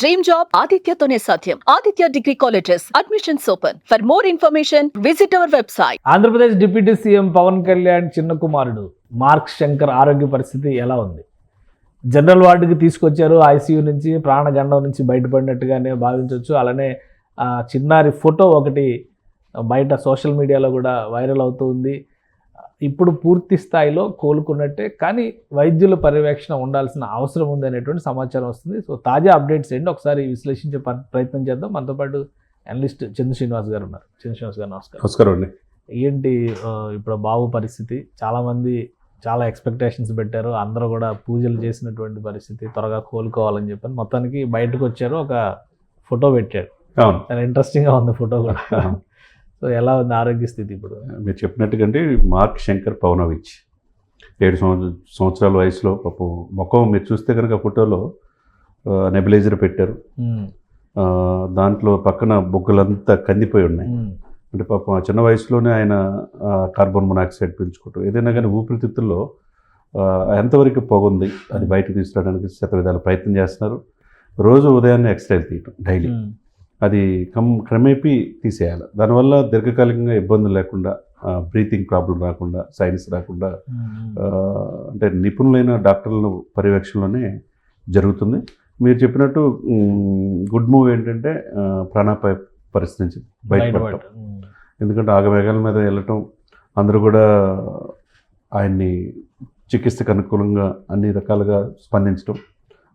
Dream job ఆదిత్యతోనే సాధ్యం. Aditya degree colleges admissions open. For more information visit our website. Andhra Pradesh deputy CM Pawan Kalyan చిన్న కుమారుడు mark Shankar ఆరోగ్య పరిస్థితి ఎలా ఉంది? జనరల్ వార్డుకి తీసుకొచ్చారు. ఐసీయూ నుంచి ప్రాణగండం నుంచి బయటపడినట్టుగానే భావించవచ్చు. అలానే చిన్నారి ఫోటో ఒకటి బయట సోషల్ మీడియాలో కూడా వైరల్ అవుతూ ఉంది. ఇప్పుడు పూర్తి స్థాయిలో కోలుకున్నట్టే, కానీ వైద్యుల పర్యవేక్షణ ఉండాల్సిన అవసరం ఉంది అనేటువంటి సమాచారం వస్తుంది. సో తాజా అప్డేట్స్ ఏంటి ఒకసారి విశ్లేషించే ప్రయత్నం చేద్దాం. మనతో పాటు అనలిస్ట్ చంద్ర శ్రీనివాస్ గారు ఉన్నారు. చంద్ర శ్రీనివాస్ గారు నమస్కారం. నమస్కారం అండి. ఏంటి ఇప్పుడు బాబు పరిస్థితి? చాలామంది చాలా ఎక్స్పెక్టేషన్స్ పెట్టారు. అందరూ కూడా పూజలు చేసినటువంటి పరిస్థితి, త్వరగా కోలుకోవాలని చెప్పని మొత్తానికి బయటకు వచ్చారు. ఒక ఫోటో పెట్టాడు. అవును, చాలా ఇంట్రెస్టింగ్గా ఉంది ఫోటో కూడా. సో ఎలా ఉంది ఆరోగ్య స్థితి ఇప్పుడు? మీరు చెప్పినట్టుగంటే మార్క్ శంకర్ పవనోవిచ్ 7 సంవత్సరాల వయసులో పాపం ముఖం మీరు చూస్తే కనుక ఫోటోలో నెబిలైజర్ పెట్టారు. దాంట్లో పక్కన బొగ్గులంతా కందిపోయి ఉన్నాయి. అంటే పాపం ఆ చిన్న వయసులోనే ఆయన కార్బన్ మొనాక్సైడ్ పీల్చుకోవటం, ఏదైనా కానీ ఊపిరితిత్తుల్లో ఎంతవరకు పొగుంది అది బయటకు తీసుకురావడానికి శతవిధాల ప్రయత్నం చేస్తున్నారు. రోజు ఉదయాన్నే ఎక్స్రేలు తీయటం డైలీ, అది క్రమేపీ తీసేయాలి. దానివల్ల దీర్ఘకాలికంగా ఇబ్బందులు లేకుండా, బ్రీతింగ్ ప్రాబ్లం రాకుండా, సైనస్ రాకుండా, అంటే నిపుణులైన డాక్టర్ల పర్యవేక్షణలోనే జరుగుతుంది. మీరు చెప్పినట్టు గుడ్ మూవ్ ఏంటంటే ప్రాణాపాయ పరిస్థితి నుంచి బయటపడటం. ఎందుకంటే ఆగమేఘాల మీద వెళ్ళటం, అందరూ కూడా ఆయన్ని చికిత్సకు అనుకూలంగా అన్ని రకాలుగా స్పందించడం,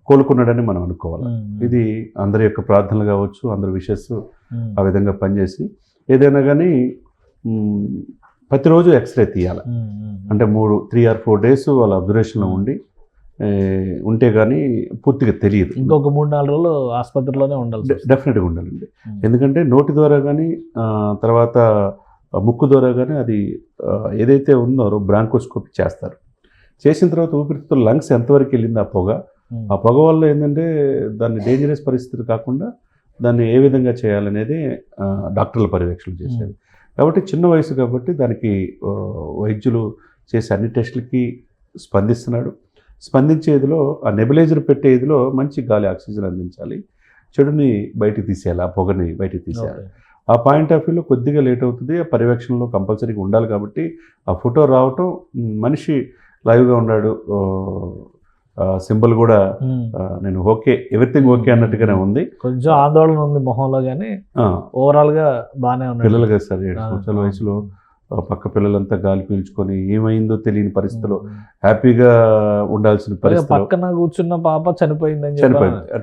కోలుకున్నాడని మనం అనుకోవాలి. ఇది అందరి యొక్క ప్రార్థనలు కావచ్చు, అందరి విషెస్ ఆ విధంగా పనిచేసి ఏదైనా కానీ ప్రతిరోజు ఎక్స్రే తీయాలి. అంటే 3 or 4 days వాళ్ళ అబ్జర్వేషన్లో ఉంటే కానీ పూర్తిగా తెలియదు. ఇంకొక 3-4 రోజులు ఆసుపత్రిలోనే ఉండాలి. డెఫినెట్గా ఉండాలండి. ఎందుకంటే నోటి ద్వారా కానీ తర్వాత ముక్కు ద్వారా కానీ అది ఏదైతే ఉందో బ్రాంకోస్కోపీ చేస్తారు. చేసిన తర్వాత ఊపిరితిత్తుల లంగ్స్ ఎంతవరకు వెళ్ళింది ఆ పొగ వల్ల ఏంటంటే దాన్ని డేంజరస్ పరిస్థితులు కాకుండా దాన్ని ఏ విధంగా చేయాలనేది డాక్టర్ల పర్యవేక్షణ చేసేది. కాబట్టి చిన్న వయసు కాబట్టి దానికి వైద్యులు చేసే అన్ని టెస్టులకి స్పందిస్తున్నాడు. స్పందించేదిలో ఆ నెబిలైజర్ పెట్టేదిలో మంచి గాలి, ఆక్సిజన్ అందించాలి. చెడుని బయటికి తీసేయాలి, ఆ పొగని బయటికి తీసేయాలి. ఆ పాయింట్ ఆఫ్ వ్యూలో కొద్దిగా లేట్ అవుతుంది. ఆ పర్యవేక్షణలో కంపల్సరీగా ఉండాలి. కాబట్టి ఆ ఫోటో రావటం, మనిషి లైవ్గా ఉన్నాడు, సింబల్ కూడా నేను ఓకే, ఎవ్రీథింగ్ ఓకే అన్నట్టుగానే ఉంది. కొంచెం ఆందోళన ఉంది మొహంలో, కానీ ఓవరాల్ గా బాగానే ఉంది. పిల్లలు కదా సార్, 7 సంవత్సరాల వయసులో పక్క పిల్లలంతా గాలి పీల్చుకొని ఏమైందో తెలియని పరిస్థితిలో హ్యాపీగా ఉండాల్సిన పరిస్థితి. పక్కన కూర్చున్న పాప చనిపోయింది.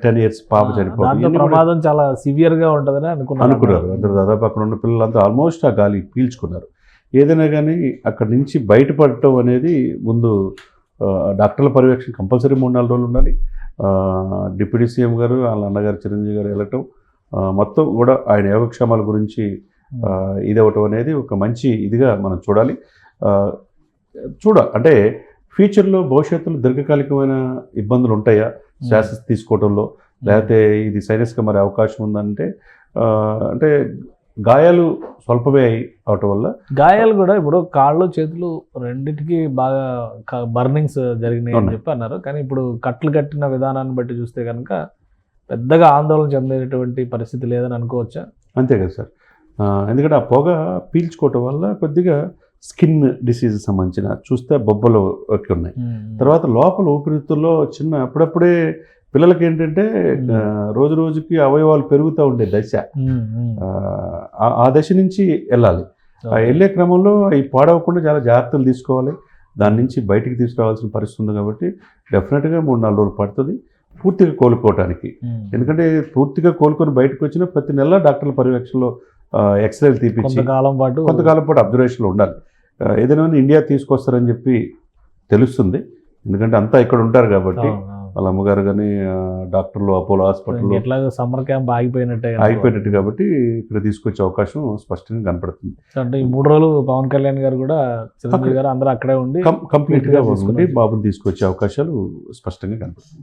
10 years పాప చనిపోయింది. ప్రమాదం చాలా సివియర్ గా ఉంటుందని అనుకున్నారు అందరూ. దాదాపు అక్కడ ఉన్న పిల్లలంతా ఆల్మోస్ట్ ఆ గాలి పీల్చుకున్నారు. ఏదైనా కానీ అక్కడి నుంచి బయటపడటం అనేది ముందు డాక్టర్ల పర్యవేక్షణ కంపల్సరీ 3-4 రోజులు ఉండాలి. డిప్యూటీ సీఎం గారు, వాళ్ళ అన్నగారు చిరంజీవి గారు వెళ్ళటం, మొత్తం కూడా ఆయన యోగక్షేమాల గురించి ఇదవటం అనేది ఒక మంచి ఇదిగా మనం చూడాలి. అంటే ఫ్యూచర్లో భవిష్యత్తులో దీర్ఘకాలికమైన ఇబ్బందులు ఉంటాయా శ్వాస తీసుకోవడంలో, లేకపోతే ఇది సైనస్గా మరి అవకాశం ఉందంటే, అంటే గాయాలు స్వల్పమే అవటం వల్ల. గాయాలు కూడా ఇప్పుడు కాళ్ళు చేతులు రెండింటికి బాగా బర్నింగ్స్ జరిగినాయి అని చెప్పి అన్నారు. కానీ ఇప్పుడు కట్లు కట్టిన విధానాన్ని బట్టి చూస్తే కనుక పెద్దగా ఆందోళన చెందేటువంటి పరిస్థితి లేదని అనుకోవచ్చా? అంతే కదా సార్. ఎందుకంటే ఆ పొగ పీల్చుకోవటం వల్ల కొద్దిగా స్కిన్ డిసీజ్ సంబంధించిన చూస్తే బొబ్బలు ఉన్నాయి. తర్వాత లోపల ఊపిరితిత్తుల్లో అప్పుడప్పుడే పిల్లలకి ఏంటంటే రోజు రోజుకి అవయవాలు పెరుగుతూ ఉండే దశ, ఆ దశ నుంచి వెళ్ళాలి. వెళ్ళే క్రమంలో ఈ పాడవకుండా చాలా జాగ్రత్తలు తీసుకోవాలి. దాని నుంచి బయటికి తీసుకురావాల్సిన పరిస్థితి ఉంది. కాబట్టి డెఫినెట్గా 3-4 రోజులు పడుతుంది పూర్తిగా కోలుకోవటానికి. ఎందుకంటే పూర్తిగా కోలుకొని బయటకు వచ్చిన ప్రతి నెల డాక్టర్ల పర్యవేక్షణలో ఎక్స్రేలు తీపించి కొంతకాలం పాటు అబ్జర్వేషన్లో ఉండాలి. ఏదైనా ఇండియా తీసుకొస్తారని చెప్పి తెలుస్తుంది. ఎందుకంటే అంతా ఇక్కడ ఉంటారు కాబట్టి, వాళ్ళ అమ్మగారు కానీ డాక్టర్లు అపోలో హాస్పిటల్లో సమ్మర్ క్యాంప్ ఆగిపోయినట్టు కాబట్టి ఇక్కడ తీసుకొచ్చే అవకాశం స్పష్టంగా కనపడుతుంది. అంటే ఈ 3 రోజులు పవన్ కళ్యాణ్ గారు కూడా, చిరంజీవి గారు అందరూ అక్కడే ఉండి కంప్లీట్గా ఉండి బాబుని తీసుకొచ్చే అవకాశాలు స్పష్టంగా కనపడుతుంది.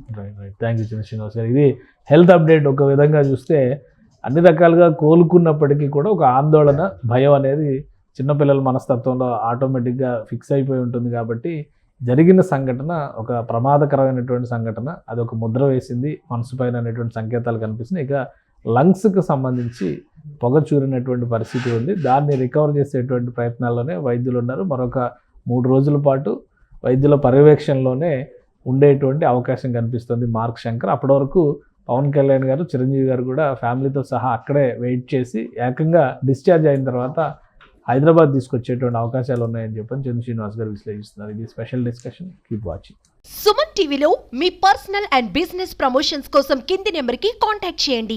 థ్యాంక్ యూ చంద్ర శ్రీనివాస్ గారు. ఇది హెల్త్ అప్డేట్. ఒక విధంగా చూస్తే అన్ని రకాలుగా కోలుకున్నప్పటికీ కూడా ఒక ఆందోళన, భయం అనేది చిన్నపిల్లల మనస్తత్వంలో ఆటోమేటిక్గా ఫిక్స్ అయిపోయి ఉంటుంది. కాబట్టి జరిగిన సంఘటన ఒక ప్రమాదకరమైనటువంటి సంఘటన, అది ఒక ముద్ర వేసింది మనసు పైన అనేటువంటి సంకేతాలు కనిపిస్తున్నాయి. ఇక లంగ్స్కి సంబంధించి పొగ చూరినటువంటి పరిస్థితి ఉంది. దాన్ని రికవర్ చేసేటువంటి ప్రయత్నాల్లోనే వైద్యులు ఉన్నారు. మరొక 3 రోజుల పాటు వైద్యుల పర్యవేక్షణలోనే ఉండేటువంటి అవకాశం కనిపిస్తుంది మార్క్ శంకర్. అప్పటి వరకు పవన్ కళ్యాణ్ గారు, చిరంజీవి గారు కూడా ఫ్యామిలీతో సహా అక్కడే వెయిట్ చేసి ఏకంగా డిశ్చార్జ్ అయిన తర్వాత హైదరాబాద్ తీసుకొచ్చేటువంటి అవకాశాలు ఉన్నాయని చెప్పని చంద్ర శ్రీనివాస్ గారు విశ్లేషిస్తున్నారు. ఇది special discussion. Keep watching. Suman టీవీలో మీ పర్సనల్ అండ్ బిజినెస్ ప్రమోషన్స్ కోసం కింది నెంబర్కి కాంటాక్ట్ చేయండి.